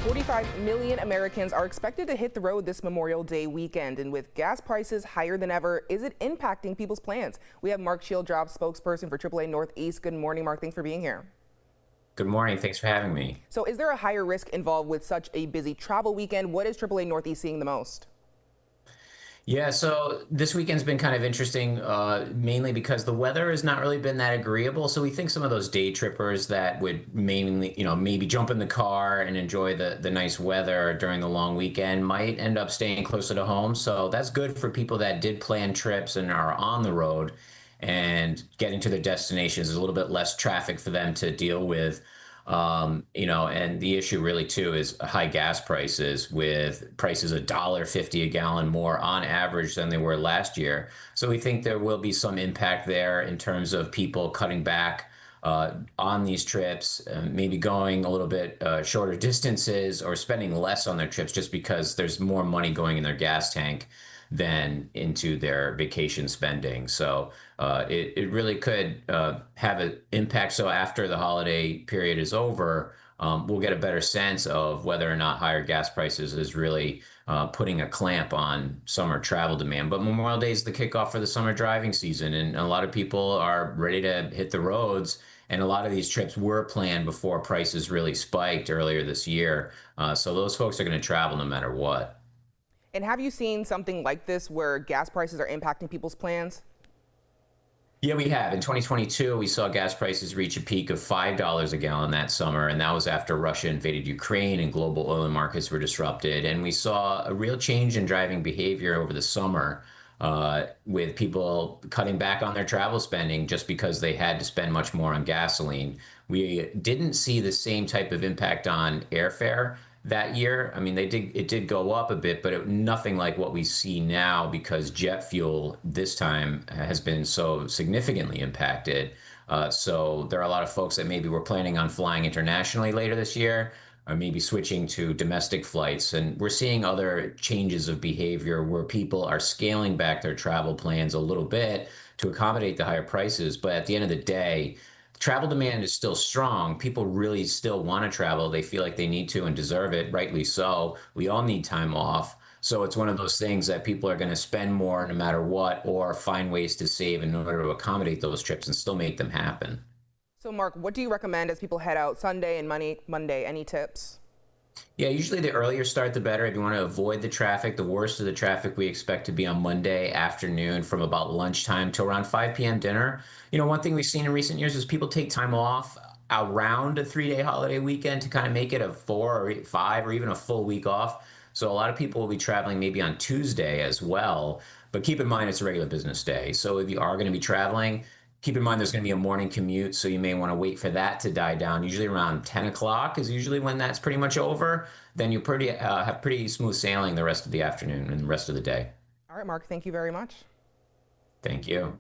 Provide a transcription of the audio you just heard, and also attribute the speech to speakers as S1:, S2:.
S1: 45 million Americans are expected to hit the road this Memorial Day weekend, and with gas prices higher than ever, is it impacting people's plans? We have Mark Schieldrop, spokesperson for AAA Northeast. Good morning, Mark. Thanks for being here.
S2: Good morning. Thanks for having me.
S1: So is there a higher risk involved with such a busy travel weekend? What is AAA Northeast seeing the most?
S2: Yeah, so this weekend's been kind of interesting, mainly because the weather has not really been that agreeable. So we think some of those day trippers that would mainly, maybe jump in the car and enjoy the nice weather during the long weekend might end up staying closer to home. So that's good for people that did plan trips and are on the road and getting to their destinations. There's a little bit less traffic for them to deal with. And the issue really too is high gas prices, with prices $1.50 a gallon more on average than they were last year. So we think there will be some impact there in terms of people cutting back on these trips, maybe going a little bit shorter distances or spending less on their trips just because there's more money going in their gas tank than into their vacation spending. So it really could have an impact. So after the holiday period is over, we'll get a better sense of whether or not higher gas prices is really putting a clamp on summer travel demand. But Memorial Day is the kickoff for the summer driving season, and a lot of people are ready to hit the roads. And a lot of these trips were planned before prices really spiked earlier this year. So those folks are going to travel no matter what.
S1: And have you seen something like this where gas prices are impacting people's plans?
S2: Yeah, we have. In 2022, we saw gas prices reach a peak of $5 a gallon that summer, and that was after Russia invaded Ukraine and global oil markets were disrupted. And we saw a real change in driving behavior over the summer, with people cutting back on their travel spending just because they had to spend much more on gasoline. We didn't see the same type of impact on airfare that year. I mean, it did go up a bit, but nothing like what we see now, because jet fuel this time has been so significantly impacted. So there are a lot of folks that maybe were planning on flying internationally later this year, or maybe switching to domestic flights. And we're seeing other changes of behavior where people are scaling back their travel plans a little bit to accommodate the higher prices. But at the end of the day, travel demand is still strong. People really still want to travel. They feel like they need to and deserve it, rightly so. We all need time off. So it's one of those things that people are going to spend more no matter what, or find ways to save in order to accommodate those trips and still make them happen.
S1: So Mark, what do you recommend as people head out Sunday and Monday? Any tips?
S2: Yeah, usually the earlier start, the better. If you want to avoid the traffic, the worst of the traffic we expect to be on Monday afternoon from about lunchtime to around 5 p.m. dinner. One thing we've seen in recent years is people take time off around a 3-day holiday weekend to kind of make it a 4 or 5 or even a full week off. So a lot of people will be traveling maybe on Tuesday as well. But keep in mind, it's a regular business day. So if you are going to be traveling, keep in mind there's going to be a morning commute, so you may want to wait for that to die down. Usually around 10 o'clock is usually when that's pretty much over. Then you have pretty smooth sailing the rest of the afternoon and the rest of the day.
S1: All right, Mark, thank you very much.
S2: Thank you.